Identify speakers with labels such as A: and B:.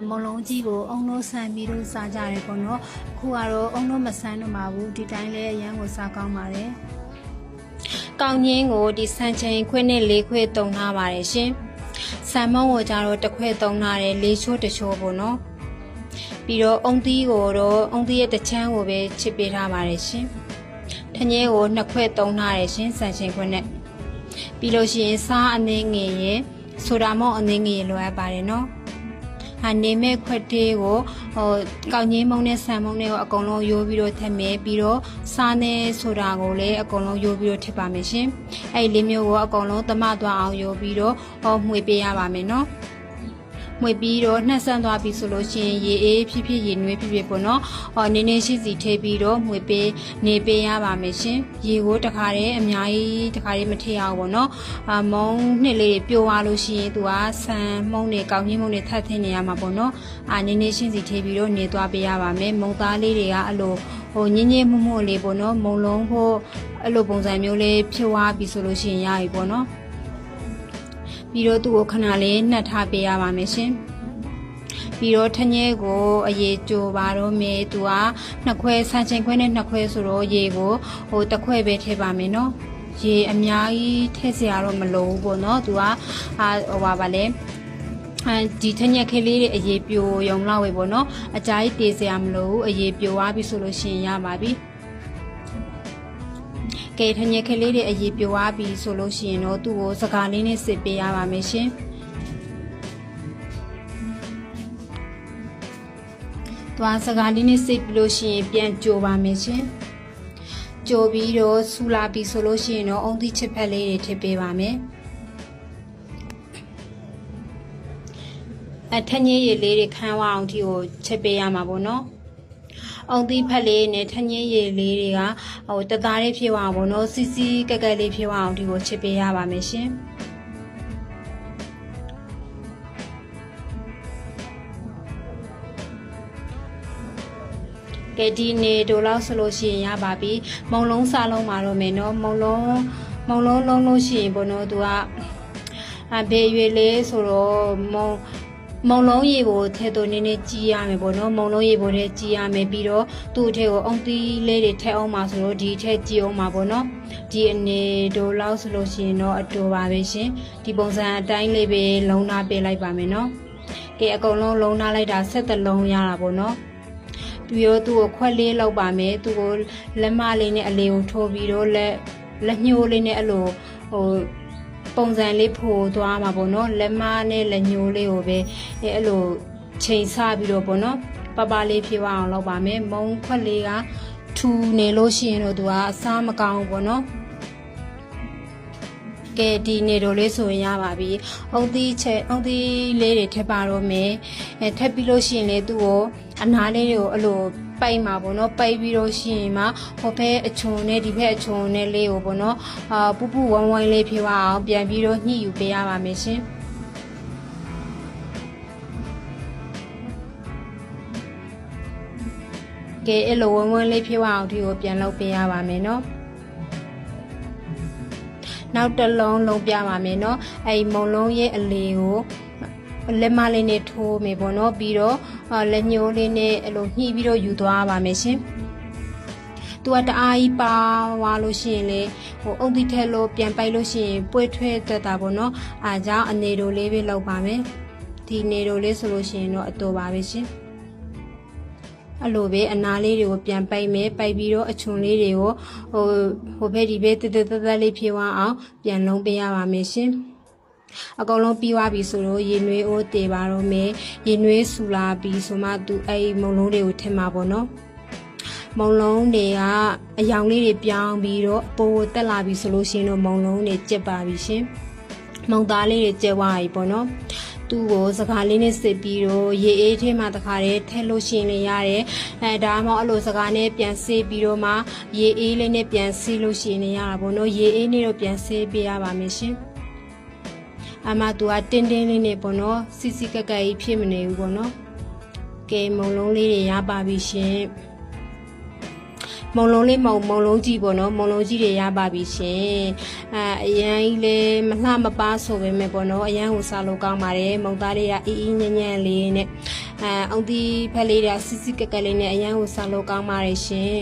A: မလုံးကြီးကိုအုံလို့ဆန်ပြီးတော့စားကြတယ်ပေါ့နော်အခုကတော့အုံလို့မဆန်တော့မှာဘူးဒီတိုင်းလဲအရန်ကိုစားကောင်းပါတယ်ကောင်းချင်းကိုဒီဆန်ချိန်ခွဲနဲ့၄ခွဲတုံထားပါတယ်ရှင်ဆန်မုံကိုကြတော့တစ်ခွဲတုံထားတယ်၄ချိုးတစ်ချိုးပေါ့နော်ပြီးတော့အုံသီးကိုတော့အုံသီးရဲ့တစ်ချမ်းကိုပဲချစ်ပေးထားပါတယ်ရှင်ထညဲကိုနှစ်ခွဲတုံထားတယ်ရှင်ဆန်ချိန်ခွဲနဲ့ပြီးလို့ရှိရင်စားအနှင်းငယ်ရဲ့ဆိုဒါမော့အနှင်းငယ်လိုအပ်ပါတယ်နော်နေမဲ့ခွက်တေးကိုကောင်းကြီးမုံနဲ့ဆန်မုံနဲ့ကိုအကုန်လုံးရိုးပြီးတော့ထည့်မယ်ပြီးတော့စားနဲ့ဆိုတာကိုလည်းအကုန်လုံးရိုးပြီးတော့ထည့်ပါမယ်ရှင်အဲ့လေးမျိုးကိုအကုန်လုံးသမသွားအောင်ရိုးပြီးတော့မှွေပေးရပါမယ်နော်မှွေပြီးတော့နှက်ဆန်းသွားပြီဆိုလို့ရှိရင်ရေအေးဖြစ်ဖြစ်ရေနွေးဖြစ်ဖြစ်ပေါ့နော်နင်းနေရှိစီထည့်ပြီးတော့မှွေပေးနေပေးရပါမယ်ရှင်ရေကိုတခါတည်းအများကြီးတခါတည်းမထည့်အောင်ပေါ့နော်မုံနှစ်လေးတွေပြိုသွားလို့ရှိရင်သူကဆန်မုံတွေကောင်းကြီးမုံတွေထပ်ထည့်နေရမှာပေါ့နော်နင်းနေရှိစီထည့်ပြီးတော့နေသွားပေးရပါမယ်မုံသားလေးတွေကအဲ့လိုညင်းညင်းမှုမှုလေးပေါ့နော်မုံလုံးဖို့အဲ့လိုပုံစံမျိုးလေးဖြစ်သွားပြီဆိုလို့ရှိရင်ရပြီပေါ့နော်ပြီးတော့သူ့ကိုခဏလေးနှက်ထားပေးရပါမယ်ရှင်ပြီးတော့ထညဲကိုအရေးကြိုပါတော့မယ်သူကနှစ်ခွဲဆန်ချိန်ခွဲနဲ့နှစ်ခွဲဆိုတော့ရေကိုတစ်ခွဲပဲထည့်ပါမယ်နော်ရေအများကြီးထည့်စရာတော့မလိုဘူးပေါ့နော်သူကပါလေဒီထညက်ခဲလေးတွေအရေးပြိုရုံလောက်ပဲပေါ့နော်အကြာကြီးတေးစရာမလိုဘူးအရေးပြိုသွားပြီဆိုလို့ရှိရင်ရပါပြီကဲထညက်ခဲလေးတွေအရေးပြိုသွားပြီဆိုလို့ရှိရင်တော့သူ့ကိုစကားလေးနဲ့စစ်ပေးရပါမယ်ရှင်သွားစကားလေးနဲ့စစ်ပြီးလို့ရှိရင်ပြန်ကြိုပါမယ်ရှင်ကြိုပြီးတော့ဆူလာပြီဆိုလို့ရှိရင်တော့အုံသီးချစ်ဖက်လေးတွေထည့်ပေးပါမယ်ထညည်းရည်လေးတွေခန်းဝအောင်ဒီကိုချက်ပေးရမှာပေါ့နော်အုံသီးဖက်လေးနဲ့ထညည်းရည်လေးတွေကတသားလေးဖြစ်အောင်ပေါ့နော်စီစီကက်ကက်လေးဖြစ်အောင်ဒီကိုချက်ပေးရပါမယ်ရှင်ကဲဒီနေတို့လောက်ဆိုလို့ရှိရင်ရပါပြီမုံလုံးစားလုံးမှာတော့မယ်နော်မုံလုံးလုံးလို့ရှိရင်ပေါ့နော်သူကဘေးရွေလေးဆိုတော့မုံလုံးရေကိုထဲတော့နည်းနည်းကြီးရမယ်ပေါ့နော်မုံလုံးရေကိုထဲကြီးရမယ်ပြီးတော့သူ့အထက်ကိုအုံသီးလေးတွေထည့်အောင်ပါဆိုတော့ဒီထက်ကြီးအောင်ပါပေါ့နော်ဒီအနေတို့လောက်ဆိုလို့ရှိရင်တော့အတူပါပဲရှင်ဒီပုံစံအတိုင်းလေးပဲလုံးထားပေးလိုက်ပါမယ်နော်ကဲအကုန်လုံးလုံးထားလိုက်တာ7လုံးရတာပေါ့နော်ပြီးတော့သူ့ကိုခွက်လေးလောက်ပါမယ်သူ့ကိုလက်မလေးနဲ့အလေးကိုထိုးပြီးတော့လက်ညှိုးလေးနဲ့အဲ့လိုပုံစံလေးဖိုးသွားမှာပေါ့နော်လက်မနဲ့လက်ညှိုးလေးကိုပဲအဲ့လိုချိန်ဆပြီးတော့ပေါ့နော်ပလေးဖြစ်အောင်လုပ်ပါမယ်မုံခွက်လေးကထူနေလို့ရှိရင်တော့သူကအစားမကောင်းဘူးပေါ့နော်ကဲဒီနေတို့လေးဆိုရင်ရပါပြီအုံသီးလေးတွေထည့်ပါတော့မယ်ထည့်ပြီးလို့ရှိရင်လေသူ့ကိုအနားလေးတွေကိုအဲ့လိုပိုက်မှာပေါ့နော်ပိုက်ပြီးတော့ရှိရင်မှဟိုဘက်အချုံနဲ့ဒီဘက်အချုံနဲ့လေးကိုပေါ့နော်ပူပူဝမ်းဝမ်းလေးဖြစ်အောင်ပြန်ပြီးတော့ညှိယူပေးရပါမယ်ရှင်ကဲအဲ့လိုဝမ်းဝမ်းလေးဖြစ်အောင်ဒီကိုပြန်လုပ်ပေးရပါမယ်နော်နောက်တစ်လုံးလုံးပြပါမယ်နော်အဲ့မုံလုံးရဲ့အလေးကိုလက်မလေးနဲ့ထိုးမယ်ပေါ့နော်ပြီးတော့လက်ညှိုးလေးနဲ့အဲ့လိုညှိပြီးတော့ယူသွားပါမယ်ရှင်သူကတအားကြီးပါသွားလို့ရှိရင်လေအုံသီးထဲလို့ပြန်ပိုက်လို့ရှိရင်ပွေထွဲတက်တာပေါ့နော်အားကြောင့်အနေတို့လေးပဲလောက်ပါမယ်ဒီနေတို့လေးဆိုလို့ရှိရင်တော့အတူပါပဲရှင်အဲ့လိုပဲအနားလေးတွေကိုပြန်ပိုက်မယ်ပိုက်ပြီးတော့အချွန်လေးတွေကိုဟိုဘက်ဒီဘက်တက်လေးဖြေသွားအောင်ပြန်လုံးပေးရပါမယ်ရှင်အကောင်လုံးပြီးသွားပြီဆိုတော့ရေနွေးအိုးတေပါတော့မယ်ရေနွေးဆူလာပြီးဆိုမှသူအဲ့မုံလုံးတွေကိုထည့်မှာပေါ့နော်မုံလုံးတွေကအယောင်လေးတွေပြောင်းပြီးတော့ပိုးတက်လာပြီဆိုလို့ရှိရင်တော့မုံလုံးတွေကျက်ပါပြီရှင်မုံသားလေးတွေကျက်သွားပြီပေါ့နော်သူ့ကိုစကားလေးနဲ့စစ်ပြီးတော့ရေအေးထဲမှာတခါတည်းထည့်လို့ရှိရင်လည်းရတယ်ဒါမှမဟုတ်အဲ့လိုစကားနဲ့ပြန်ဆေးပြီးတော့မှရေအေးလေးနဲ့ပြန်ဆေးလို့ရှိရင်လည်းရတာပေါ့နော်ရေအေးနဲ့တော့ပြန်ဆေးပေးရပါမယ်ရှင်အမသူကတင်းတင်းလေးနဲ့ပေါ့နော်စီစီကက်ကက်ကြီးဖြစ်မနေဘူးပေါ့နော်ကဲမုံလုံးလေးတွေရပါပြီရှင်မုံလုံးလေးမုံလုံးကြီးပေါ့နော်မုံလုံးကြီးတွေရပါပြီရှင်အရန်ကြီးလေးမလှမပါဆိုပေမဲ့ပေါ့နော်အရန်ကိုစားလို့ကောင်းပါတယ်မုံသားလေးကအေးအေးညံ့ညံ့လေးနဲ့ အုံဒီဖက်လေးတွေစစ်စစ်ကက်ကက်လေးနဲ့အရန်ကိုစားလို့ကောင်းပါတယ်ရှင်